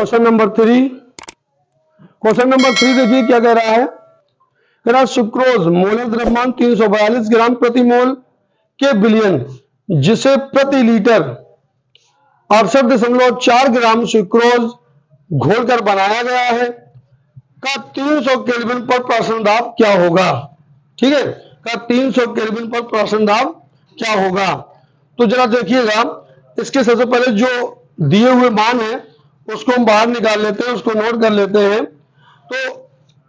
Question number 3। Question number 3 देखिए क्या कह रहा है। कह रहा सुक्रोज मोलर द्रव्यमान 342 ग्राम प्रति मोल के बिलियन, जिसे प्रति लीटर 68.4 ग्राम सुक्रोज घोलकर बनाया गया है, का 300 केल्विन पर प्राशन दाब क्या होगा। ठीक है, का 300 केल्विन पर प्राशन दाब क्या होगा। तो जरा देखिएगा, इसके सबसे पहले जो दिए हुए मान है उसको हम बाहर निकाल लेते हैं, उसको नोट कर लेते हैं। तो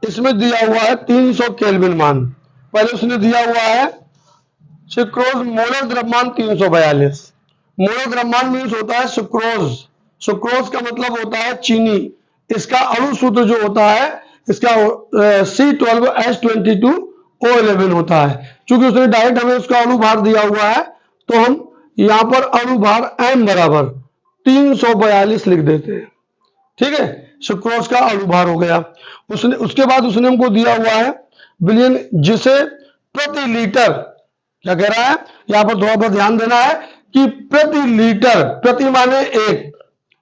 इसमें दिया हुआ है 300 केल्विन मान। पहले उसने दिया हुआ है सुक्रोज मोलर द्रव्यमान 342। मोलर द्रव्यमान मीन्स होता है सुक्रोज। सुक्रोज का मतलब होता है चीनी। इसका अणु सूत्र जो होता है इसका C12H22O11 होता है। चूंकि उसने डायरेक्ट हमें उसका अणु भार दिया हुआ है तो हम यहां पर अणु भार M बराबर 342 लिख देते हैं। ठीक है, सुक्रोज का अणु भार हो गया। उसके बाद उसने हमको दिया हुआ है बिलियन, जिसे प्रति लीटर क्या कह रहा है, यहां पर थोड़ा बहुत ध्यान देना है कि प्रति लीटर, प्रति माने 1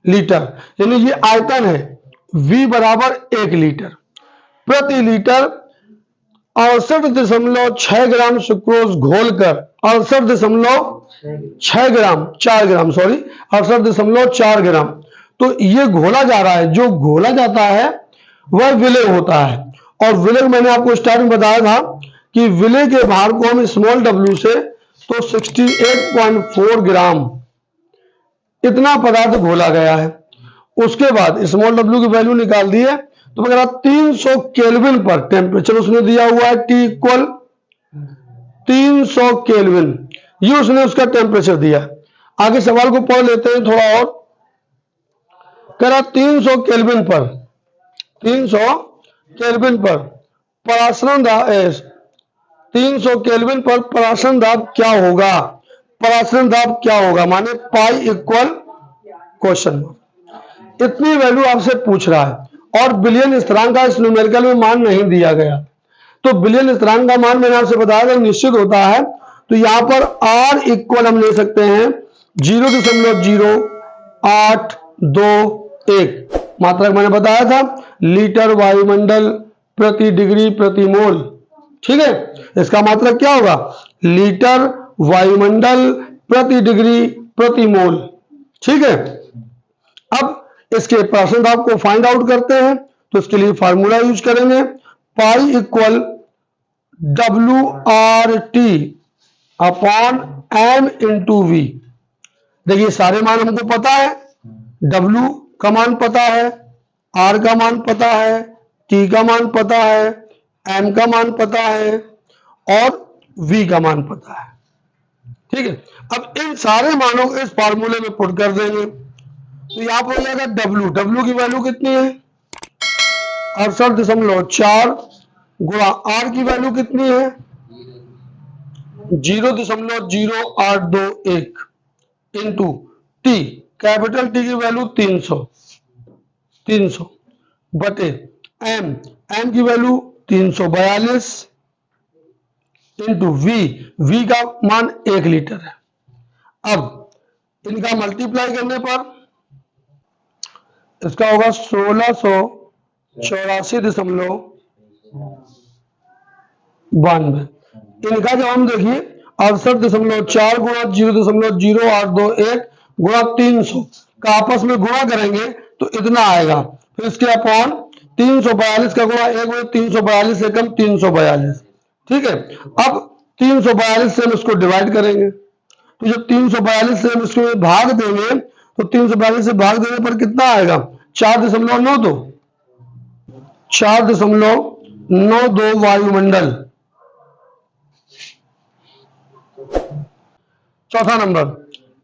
लीटर, यानी ये आयतन है V बराबर 1 लीटर। प्रति लीटर 68.6 ग्राम सुक्रोज घोलकर 68.6 ग्राम 4 ग्राम 68.4 ग्राम। तो ये घोला जा रहा है। जो घोला जाता है वह विलय होता है, और विलय मैंने आपको स्टार्ट में बताया था कि विलय के भार को हम स्मॉल w से तो 68.4 ग्राम इतना पदार्थ घोला गया है। उसके बाद स्मॉल w की वैल्यू निकाल दी है तो मैं कह रहा 300 केल्विन पर टेम्परेचर उसने दिया हुआ है T इक्वल 300 केल्विन, ये उसने उसका टेम्परेचर दिया। आगे सवाल को पढ़ लेते हैं थोड़ा और। कह रहा 300 केल्विन पर, 300 केल्विन पर परासरण दाब 300 केल्विन पर परासरण दाब क्या होगा। परासरण दाब क्या होगा माने पाई इक्वल क्वेश्चन। इतनी वैल्यू आपसे पूछ रहा है और बिलियन स्थिरांक का इस न्यूमेरिकल में मान नहीं दिया गया। तो बिलियन स्थिरांक का मान मैंने आपसे बताया था निश्चित होता है। तो यहां पर R इक्वल हम ले सकते हैं 0.0821 मात्रक मैंने बताया था, लीटर वायुमंडल प्रति डिग्री प्रति मोल। ठीक है, इसका मात्रक क्या होगा, लीटर वायुमंडल प्रति डिग्री प्रति मोल। ठीक है, अब इसके प्राशन दाब को फाइंड आउट करते हैं। तो इसके लिए फार्मूला यूज करेंगे, pi equal WRT upon M into V। देखिए सारे मान हमको पता है, W का मान पता है, R का मान पता है, T का मान पता है, M का मान पता है और V का मान पता है। ठीक है, अब इन सारे मानों को इस फार्मूले में पुट कर देंगे। तो यहां पर हो जाएगा W की वैल्यू कितनी है 68.4 गुणा R की वैल्यू कितनी है 0.0821 इंटू T, कैपिटल T की वैल्यू 300 बटे M की वैल्यू 342 इंटू V का मान 1 लीटर है। अब इनका मल्टीप्लाई करने पर इसका होगा 1684.92। इनका जब हम देखिए 68.4 गुणा 0.0821 गुणा 300 का आपस में गुणा करेंगे तो इतना आएगा। फिर इसके अपॉन 342 का गुणा 1 में 342 से कम 342। ठीक है, अब 342 से हम इसको डिवाइड करेंगे। तो जब 342 से हम इसको भाग देंगे तो 342 से भाग देने पर कितना आएगा 4.92 वायुमंडल। चौथा नंबर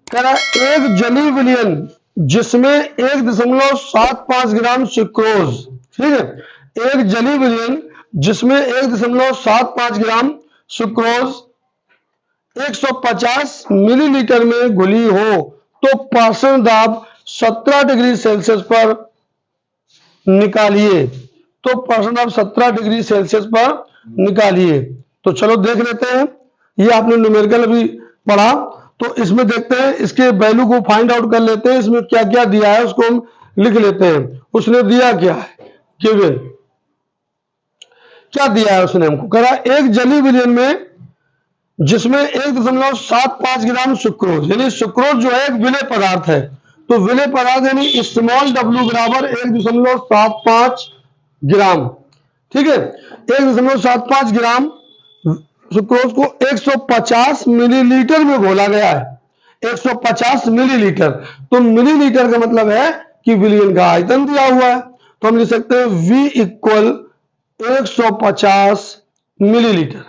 कह रहा है एक जलीय विलयन जिसमें 1.75 ग्राम सुक्रोज। ठीक है, एक जलीय विलयन जिसमें 1.75 ग्राम सुक्रोज 150 मिलीलीटर में घुली हो तो प्राशन दाब 17 डिग्री सेल्सियस पर निकालिए। तो प्राशन दाब 17 डिग्री सेल्सियस पर निकालिए। तो चलो देख लेते हैं, ये आपने न्यूमेरिकल अभी पढ़ा तो इसमें देखते हैं, इसके वैल्यू को फाइंड आउट कर लेते हैं। इसमें क्या क्या दिया है उसको हम लिख लेते हैं। उसने दिया क्या है, गिवन क्या दिया है उसने हमको, कह रहा एक जेली विलियन में जिसमें 1.75 ग्राम सुक्रोज, यानी सुक्रोज जो है एक विलेय पदार्थ है, तो विलेय पदार्थ यानी स्मॉल डब्ल्यू बराबर 1.75 ग्राम, ठीक है। 1.75 ग्राम सुक्रोज को 150 मिलीलीटर में घोला गया है। 150 मिलीलीटर, तो मिलीलीटर का मतलब है कि विलियन का आयतन दिया हुआ है, तो हम लिख सकते हैं V इक्वल 150 मिलीलीटर।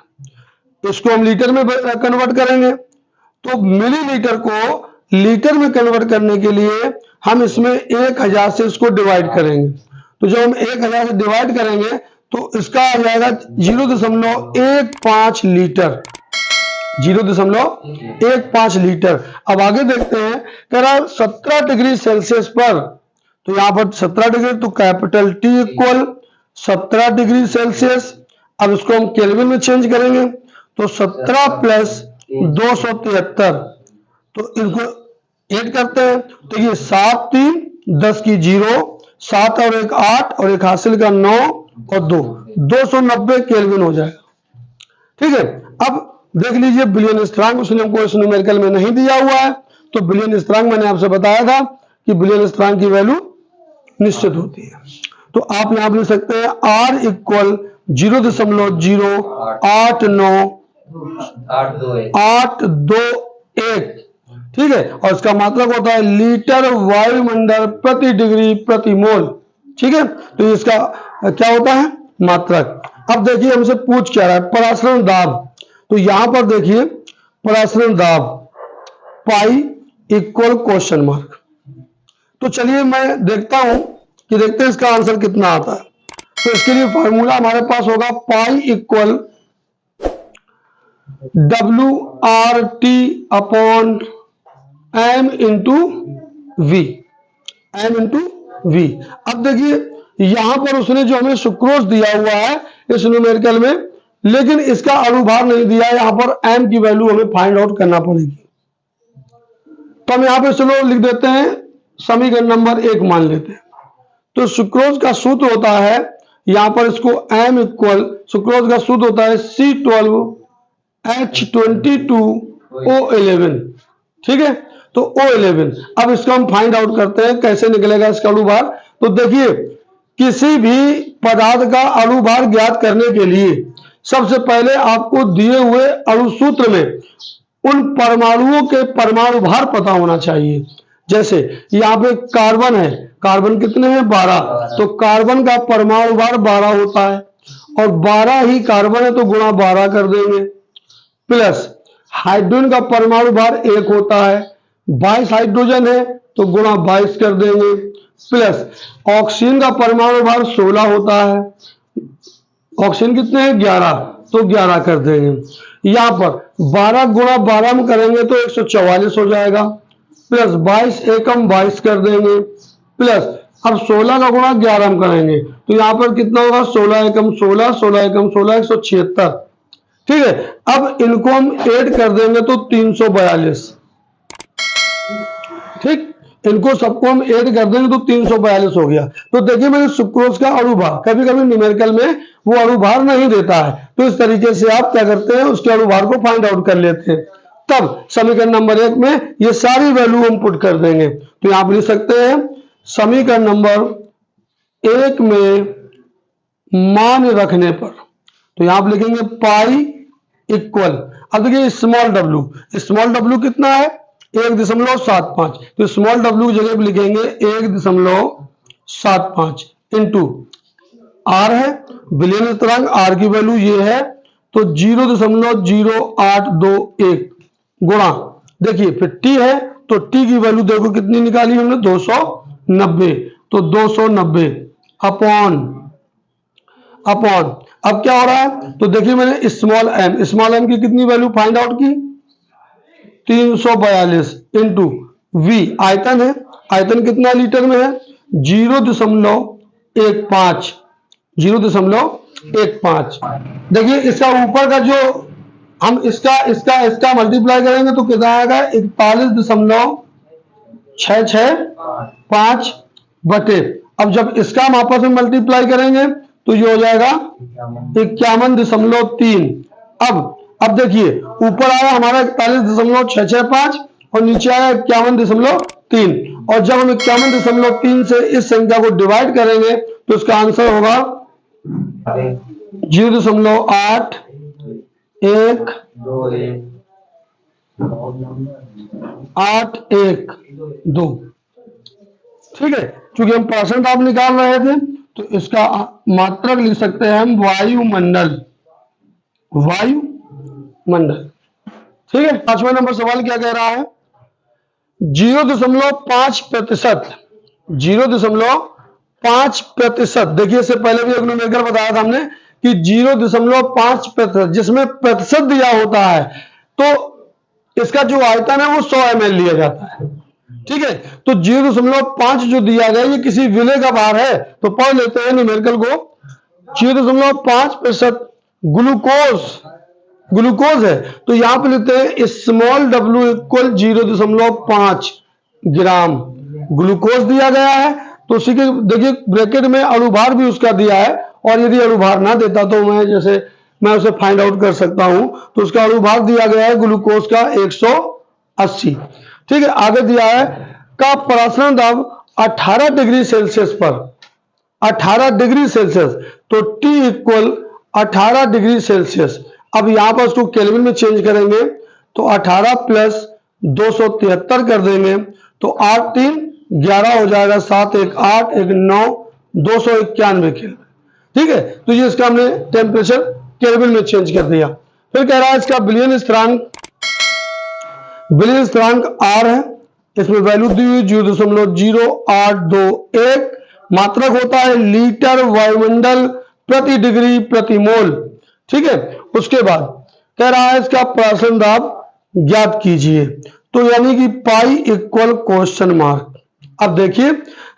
इसको हम लीटर में कन्वर्ट करेंगे, तो मिलीलीटर को लीटर में कन्वर्ट करने के लिए हम इसमें 1000 से इसको डिवाइड करेंगे। तो जब हम 1000 से डिवाइड करेंगे तो इसका आ जाएगा 0.15 लीटर, 0.15 लीटर। अब आगे देखते हैं, कह रहा 17 डिग्री सेल्सियस पर, तो यहां पर 17 डिग्री, तो capital T equal 17 degree Celsius. अब इसको हम केल्विन में चेंज करेंगे, तो 17 प्लस 273, तो इनको ऐड करते हैं, तो ये 7 3 10 की 0, 7 और 1 8 और एक हासिल का 9 और 2 290 केल्विन हो जाएगा, ठीक है। अब देख लीजिए बिलियन स्थिरांक उसने हमको इस न्यूमेरिकल में नहीं दिया हुआ है, तो बिलियन स्थिरांक मैंने आपसे बताया था कि बिलियन स्थिरांक की वैल्यू निश्चित होती है। तो आप यहां लिख सकते हैं R इक्वल 0.0898221, ठीक है, और इसका मात्रक होता है लीटर वायुमंडल प्रति डिग्री प्रति मोल, ठीक है। तो इसका क्या होता है, मात्रक। अब देखिए हमसे पूछ क्या रहा है, परासरण दाब। तो यहां पर देखिए परासरण दाब पाई इक्वल क्वेश्चन मार्क। तो चलिए मैं देखता हूं कि देखते हैं इसका आंसर कितना आता है। तो इसके लिए फॉर्मूला हमारे पास होगा pi equal WRT upon M into V, M into V। अब देखिए यहां पर उसने जो हमें सुक्रोज दिया हुआ है इस न्यूमेरिकल में, लेकिन इसका अणुभार नहीं दिया है। यहां पर M की वैल्यू हमें फाइंड आउट करना पड़ेगी, तो हम यहां पे चलो लिख देते हैं, समीकरण नंबर 1 मान लेते हैं। तो सुक्रोज का सूत्र होता है, यहां पर इसको M इक्वल, सुक्रोज का सूत्र होता है C12H22O11, ठीक है। तो O11, अब इसको हम फाइंड आउट करते हैं कैसे निकलेगा इसका अणुभार। तो देखिए किसी भी पदार्थ का अणुभार ज्ञात करने के लिए सबसे पहले आपको दिए हुए अणुसूत्र में उन परमाणुओं के परमाणु भार पता होना चाहिए। जैसे यहाँ पे कार्बन है, कार्बन कितने हैं 12, तो कार्बन का परमाणु भार 12 होता है, और 12 ही कार्बन है तो गुणा 12 कर देंगे, प्लस हाइड्रोजन का परमाणु भार 1 होता है, 22 हाइड्रोजन है तो गुणा 22 कर देंगे, प्लस ऑक्सीजन का परमाणु भार 16 होता है, ऑक्सीजन कितने हैं 11, तो 11 कर देंगे। यहां पर 12 गुणा 12 में करेंगे तो 144 हो जाएगा, प्लस 22 एकम 22 कर देंगे, प्लस अब 16 का गुणा 11 में करेंगे तो यहां पर कितना होगा 16 एकम 16, 16 एकम 16, 176, ठीक है। अब इनको हम ऐड कर देंगे तो 342, ठीक, इनको सबको हम ऐड कर देंगे तो 342 हो गया। तो देखिए मैंने सुक्रोज का अणुभार, कभी कभी न्यूमेरिकल में वो अणुभार नहीं देता है, तो इस तरीके से आप क्या करते हैं उसके अणुभार को फाइंड आउट कर लेते हैं। तब समीकरण नंबर 1 में ये सारी वैल्यू हम पुट कर देंगे। तो यहां पर लिख सकते हैं समीकरण नंबर 1 में मान रखने पर, तो यहां पर लिखेंगे पाई इक्वल, अब देखिए स्मॉल डब्ल्यू कितना है 1.75, तो स्मॉल डब्ल्यू की जगह पर लिखेंगे 1.75 इंटू आर है बिलियन स्थिरांक, आर की वैल्यू ये है तो 0.0821 गुणा, देखिए फिर टी है तो टी की वैल्यू देखो कितनी निकाली हमने 290, तो 290 अपॉन अब क्या हो रहा है, तो देखिए मैंने स्मॉल एम की कितनी वैल्यू फाइंड आउट की 342 इंटू वी, आयतन है, आयतन कितना लीटर में है 0.15, देखिए इसका ऊपर का जो हम इसका मल्टीप्लाई करेंगे तो कितना आएगा 41.665 बटे, अब जब इसका हम आपस में मल्टीप्लाई करेंगे तो ये हो जाएगा 51.3। अब देखिए ऊपर आया हमारा 41.665 और नीचे आया 51.3, और जब हम 51.3 से इस संख्या को डिवाइड करेंगे तो इसका आंसर होगा 0.812। ठीक है, क्योंकि हम परसेंट आप निकाल रहे थे तो इसका मात्रक लिख सकते हैं हम वायुमंडल। ठीक है, 5वां नंबर सवाल क्या कह रहा है? 0.5%, 0.5%। देखिए इससे पहले भी एक न्यूमेरिकल बताया था हमने कि 0.5%, जिसमें प्रतिशत दिया होता है तो इसका जो आयतन है वो 100 ml लिया जाता है। ठीक है, तो 0.5 जो दिया गया ये किसी विलेय का भार है, तो पढ़ लेते हैं न्यूमेरिकल को। 0.5% ग्लूकोज है, तो यहां पे लेते हैं small w equal 0.5 gram glucose दिया गया है। तो उसी के देखिए ब्रैकेट में अणुभार भी उसका दिया है, और यदि अणुभार ना देता तो मैं उसे फाइंड आउट कर सकता हूं। तो उसका अणुभार दिया गया है ग्लूकोज का 180। ठीक है, आगे दिया है का परासरण दाब 18 डिग्री सेल्सियस पर, 18 डिग्री सेल्सियस, तो T इक्वल 18 डिग्री सेल्सियस। अब यहां पर उसको केल्विन में चेंज करेंगे तो 18 प्लस 273 कर देंगे तो 8 3 11 हो जाएगा, 7 1 8 1 9 291 केल्विन। ठीक है, तो ये इसका हमने टेम्परेचर केल्विन में चेंज कर दिया। फिर कह रहा है इसका विलयन स्थिरांक R है, इसमें वैल्यू दी हुई 0.0821, मात्रक होता है लीटर वायुमंडल प्रति डिग्री प्रति मोल। ठीक है, उसके बाद कह रहा है इसका परासरण दाब ज्ञात कीजिए, तो यानी कि पाई इक्वल क्वेश्चन मार्क। अब देखिए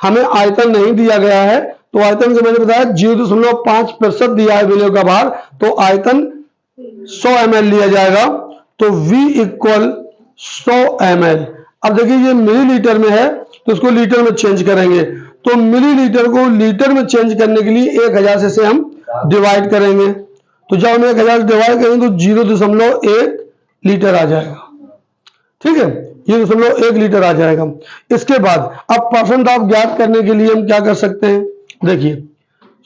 हमें आयतन नहीं दिया गया है, तो आयतन के मैंने बताया 0.5% दिया है विलेय का भार, तो आयतन 100 ml लिया जाएगा, तो V इक्वल 100 ml। अब देखिए ये मिलीलीटर में है तो इसको लीटर में चेंज करेंगे, तो मिलीलीटर को लीटर में चेंज करने के लिए 1000 से हम डिवाइड करेंगे, तो जब हम 1000 से डिवाइड करेंगे तो 0.1 लीटर आ जाएगा। ठीक है, 0.1 लीटर आ जाएगा। इसके बाद अब परसेंट दाब ज्ञात करने के लिए हम क्या कर सकते हैं? देखिए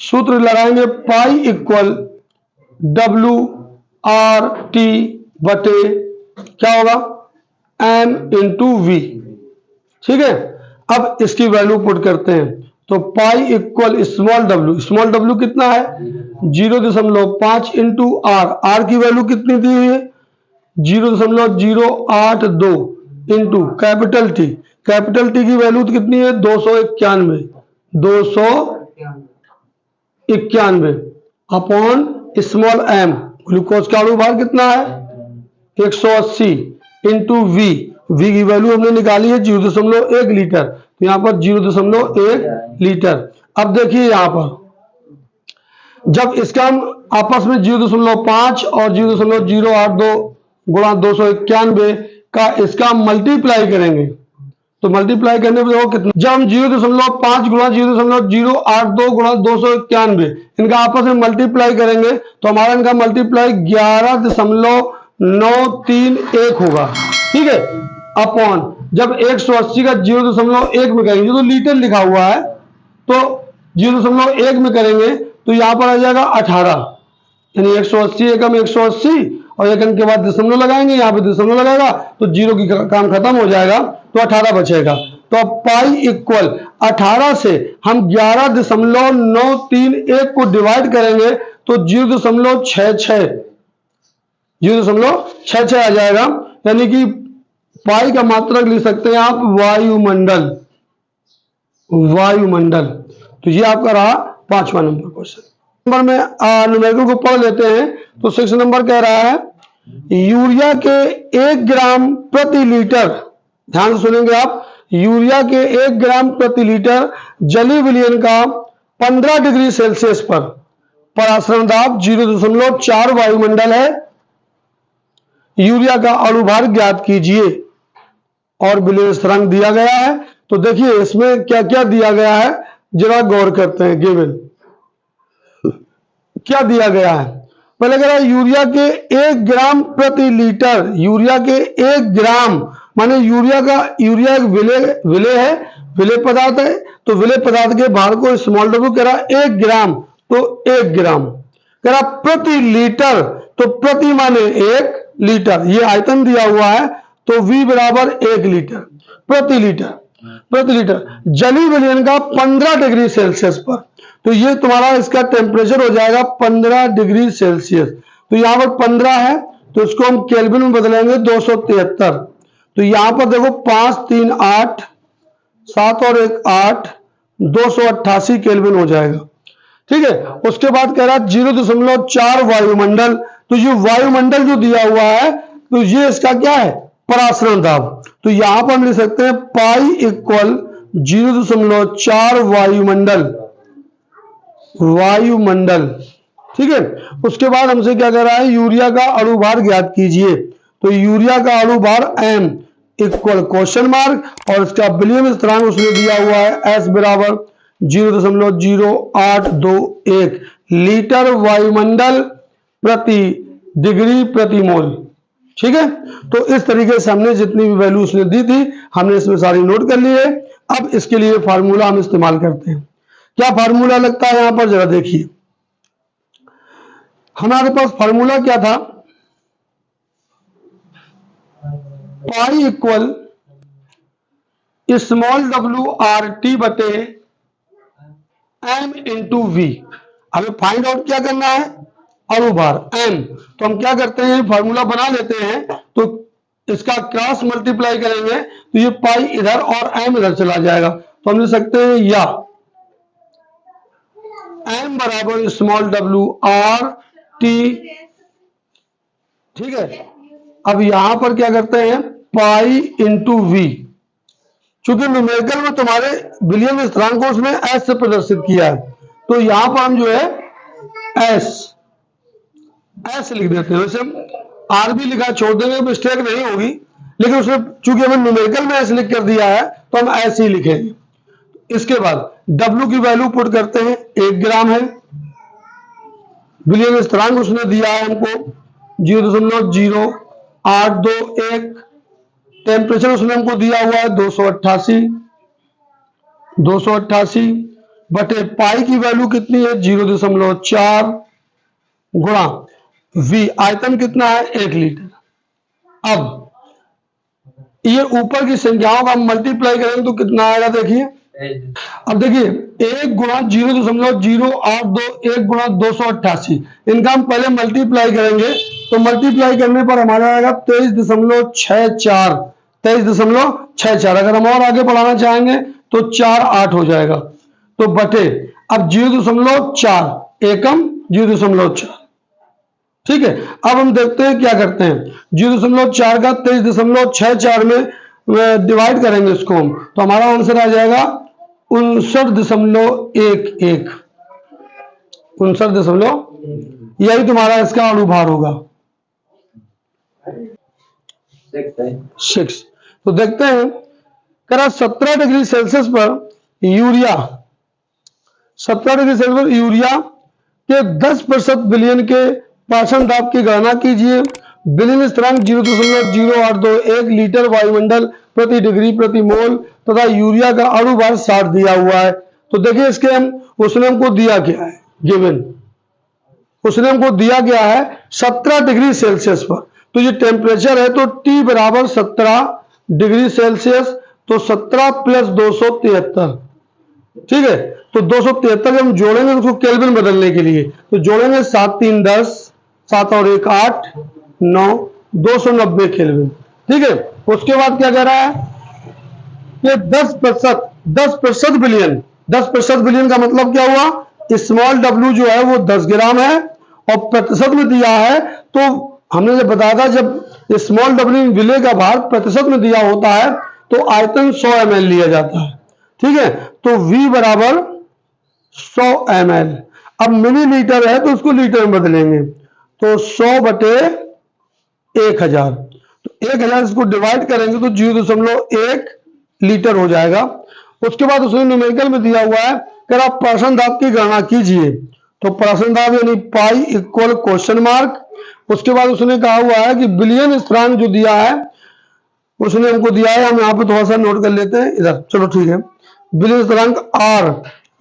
सूत्र लगाएंगे, पाई इक्वल WRT बटे क्या होगा M इंटू V। ठीक है, अब इसकी वैल्यू पुट करते हैं, तो पाई इक्वल स्मॉल w कितना है 0.5 इंटू R की वैल्यू कितनी दी हुई है 0.082 इंटू कैपिटल T की वैल्यू कितनी है 291 अपॉन स्मॉल m। ग्लूकोज का अणुभार कितना है 180 इंटू V की वैल्यू हमने निकाली है 0.1 लीटर, तो यहां पर 0.1 लीटर। अब देखिए यहां पर जब इसका हम आपस में 0.5 और 0.082 गुणा 291 का इसका मल्टीप्लाई करेंगे, तो मल्टीप्लाई करने पर देखो कितना, जब हम 0.5 गुणा 0.082 गुणा 291 इनका आपस में मल्टीप्लाई करेंगे तो हमारा इनका मल्टीप्लाई 11.931 होगा। ठीक है, अपॉन जब 180 का 0.1 में करेंगे तो लीटर लिखा हुआ है, तो 0.1 में करेंगे तो यहां पर आ जाएगा 18, यानी 180 एकम 180 और एकम के बाद दशमलव लगाएंगे, यहाँ पे दशमलव लगाएगा तो जीरो की काम खत्म हो जाएगा, तो 18 बचेगा। तो अब पाई इक्वल 18 से हम 11.931 को डिवाइड करेंगे तो 0.66 आ जाएगा, यानी कि पाई का मात्रक लिख सकते हैं आप वायुमंडल। तो ये आपका रहा 5वां नंबर क्वेश्चन। नंबर में न्यूमेरिकल को पढ़ लेते हैं, तो 6 नंबर कह रहा है यूरिया के 1 ग्राम प्रति लीटर, ध्यान से सुनेंगे आप, यूरिया के 1 ग्राम प्रति लीटर जलीय विलयन का 15 डिग्री सेल्सियस पर परासरण दाब 0.4 वायुमंडल है, यूरिया का अणुभार ज्ञात कीजिए और विलयन स्थिरांक दिया गया है। तो देखिए इसमें क्या क्या दिया गया है, जरा गौर करते हैं। गिवन क्या दिया गया है, पहले कह रहा है यूरिया के 1 ग्राम प्रति लीटर, यूरिया के 1 ग्राम, माने यूरिया एक विलेय है, विलेय पदार्थ है, तो विलेय पदार्थ के भार को स्मॉल डब्ल्यू कह रहा है 1 ग्राम, तो 1 ग्राम कह रहा प्रति लीटर, तो प्रति माने 1 लीटर, ये आयतन दिया हुआ है, तो V बराबर 1 लीटर प्रति लीटर। जलीय विलयन का 15 डिग्री सेल्सियस पर, तो ये तुम्हारा इसका टेम्परेचर हो जाएगा 15 डिग्री सेल्सियस। तो यहाँ पर 15 है, तो इसको हम केल्विन में बदलेंगे 273। तो यहाँ पर देखो 5 3 8, 7 और 1 8, 288 केल्विन हो जाएगा। ठीक है, उसके बाद कह रहा है 0.4 वायुमंडल, तो ये वायुमंडल जो दिया हुआ है, तो ये इसका क्या है, परासरण दाब। तो यहां पर हम लिख सकते हैं पाई इक्वल 0.4 वायुमंडल। ठीक है, उसके बाद हमसे क्या कह रहा है, यूरिया का अणु भार ज्ञात कीजिए। तो यूरिया का अणु भार m इक्वल क्वेश्चन मार्क, और इसका विलियम स्थिरांक उसने दिया हुआ है s बराबर 0.0821 लीटर वायुमंडल प्रति डिग्री प्रति मोल। ठीक है, तो इस तरीके से हमने जितनी भी वैल्यू उसने दी थी, हमने इसमें सारी नोट कर ली है। अब इसके लिए फार्मूला हम इस्तेमाल करते हैं। क्या फार्मूला लगता है यहां पर, जरा देखिए। हमारे पास फार्मूला क्या था, pi equal small W R T बटे एम इंटू वी। हमें फाइंड आउट क्या करना है, अणु भार m। तो हम क्या करते हैं, फार्मूला बना लेते हैं, तो इसका क्रॉस मल्टीप्लाई करेंगे, तो ये पाई इधर और m इधर चला जाएगा। तो हम लिख सकते हैं या m बराबर स्मॉल डब्ल्यू आर टी। ठीक है, अब यहां पर क्या करते हैं, पाई इंटू वी। चूंकि न्यूमेरिकल में तुम्हारे विलियम स्थिरांक को उसने एस से प्रदर्शित किया है, तो यहां पर हम जो है एस लिख देते हैं। वैसे हम आर भी लिखा छोड़ देंगे, मिस्टेक नहीं होगी, लेकिन उसने चूंकि हमें न्यूमेरिकल में एस लिख कर दिया है, तो हम एस ही लिखेंगे। इसके बाद डब्ल्यू की वैल्यू पुट करते हैं, 1 ग्राम है, विलियम स्थिरांक उसने दिया है हमको 0.0821, टेम्परेचर उसने हमको दिया हुआ है 288 बटे पाई की वैल्यू कितनी है 0.4 गुणा V, आयतन कितना है 1 लीटर। अब ये ऊपर की संख्याओं का मल्टीप्लाई करेंगे तो कितना आएगा, देखिए। अब देखिए 1 गुणा 0.0821 गुणा 288, इनका हम पहले मल्टीप्लाई करेंगे, तो मल्टीप्लाई करने पर हमारा आएगा 23.64। अगर हम और आगे बढ़ाना चाहेंगे तो 4 8 हो जाएगा, तो बटे अब 0.4 एकम 0.4। ठीक है, अब हम देखते हैं क्या करते हैं, 0.4 का 23.64 में डिवाइड करेंगे इसको हम, तो हमारा आंसर आ जाएगा 59.11। यही तुम्हारा इसका अणुभार होगा 6। तो देखते हैं, करा 17 डिग्री सेल्सियस पर यूरिया, 17 डिग्री सेल्सियस पर यूरिया के 10% विलयन के पाषण दाब की गणना कीजिए। विलयन स्थिरांक 0.0821 लीटर वायुमंडल प्रति डिग्री प्रति मोल तथा यूरिया का अणु भार 60 दिया हुआ है। तो देखिए इसके उसने हमको दिया क्या है, गिवन उसने हमको दिया गया है 17 डिग्री सेल्सियस पर, तो ये टेम्परेचर है, तो T बराबर 17 डिग्री सेल्सियस, तो 17 प्लस 273। ठीक है, तो 273 हम जोड़ेंगे उसको केल्विन बदलने के लिए, तो जोड़ेंगे 7 3 10, 7 और 1 8 9, 290 केल्विन। ठीक है, उसके बाद क्या कह रहा है कि 10% विलयन, 10% विलयन का मतलब क्या हुआ, स्मॉल डब्ल्यू जो है वो 10 ग्राम है, और प्रतिशत में दिया है, तो हमने जब बताया था जब स्मॉल डब्ल्यू विलय का भार प्रतिशत में दिया होता है तो आयतन 100 ml लिया जाता है। ठीक है, तो V बराबर 100 ml। अब मिलीलीटर है तो उसको लीटर में बदलेंगे, तो 100 बटे 1000, तो 1000 इसको डिवाइड करेंगे तो 0.1 लीटर हो जाएगा। उसके बाद उसने न्यूमेरिकल में दिया हुआ है कि आप प्रश्न दाब की गणना कीजिए, तो प्रश्न दाब यानी पाई इक्वल क्वेश्चन मार्क। उसके बाद उसने कहा हुआ है कि बिलियन स्थिरांक जो दिया है उसने हमको दिया है, हम यहाँ पे थोड़ा सा नोट कर लेते हैं इधर, चलो ठीक है। बिलियन स्थिरांक R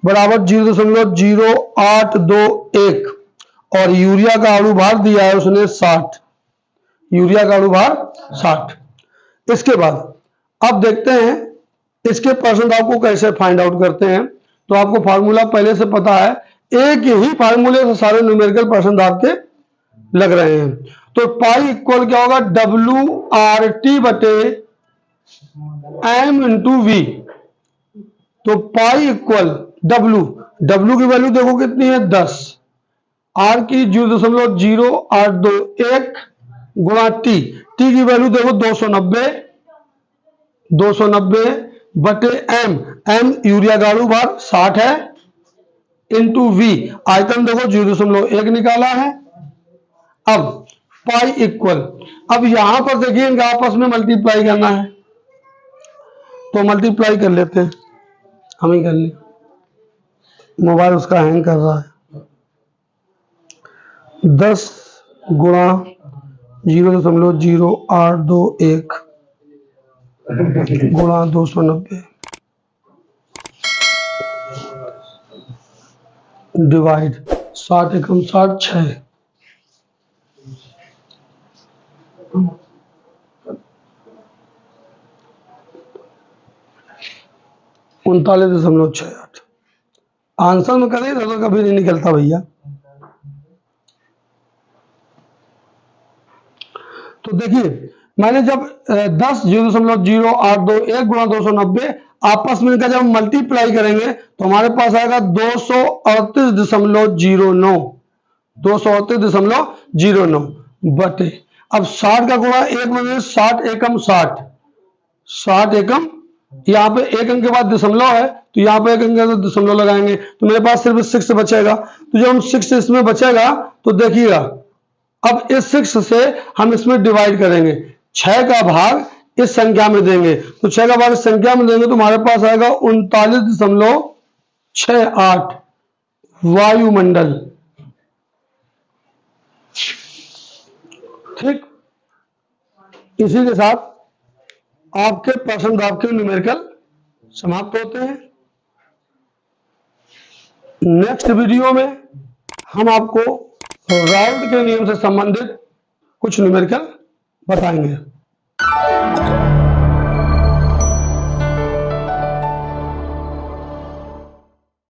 बराबर 0.0821 और यूरिया का अणुभार दिया है उसने 60, यूरिया का अणुभार 60। इसके बाद अब देखते हैं इसके प्रश्न दाब को कैसे फाइंड आउट करते हैं। तो आपको फार्मूला पहले से पता है, एक ही फार्मूले से सारे न्यूमेरिकल प्रश्न दाब के लग रहे हैं। तो पाई इक्वल क्या होगा, WRT बटे M इंटू वी। तो पाई इक्वल W की वैल्यू देखो कितनी है 10, R की 0.0821 गुणा T की वैल्यू देखो 290 बटे M यूरिया का अणुभार 60 है, इंटू V आयतन देखो 0.1 निकाला है। अब पाई इक्वल, अब यहां पर देखिए इनका आपस में मल्टीप्लाई करना है, तो मल्टीप्लाई कर लेते हैं, हम ही कर ले, मोबाइल उसका हैंग कर रहा है। 10 गुणा 0.0821 गुणा 290 डिवाइड 60 एकम 60 6 39.68। आंसर में करें तो कभी नहीं निकलता भैया। तो देखिए मैंने जब 10 0.0821 गुणा 290 आपस में इनका जब मल्टीप्लाई करेंगे तो हमारे पास आएगा 238.09, 238.09 बटे, अब 60 का गुणा एक में 60 एकम 60, 60 एकम, यहाँ पे एक अंक के बाद दशमलव है तो यहाँ पे एक अंक के बाद दशमलव लगाएंगे तो मेरे पास सिर्फ 6 बचेगा। तो जब हम 6 इसमें बचेगा तो देखिएगा अब इस 6 से हम इसमें डिवाइड करेंगे, 6 का भाग इस संख्या में देंगे, तो 6 का भाग इस संख्या में देंगे तो हमारे पास आएगा 39.68 वायुमंडल। ठीक, इसी के साथ आपके प्रश्न दाब के न्यूमेरिकल समाप्त होते हैं। नेक्स्ट वीडियो में हम आपको राउल्ट के नियम से संबंधित कुछ न्यूमेरिकल बताएंगे।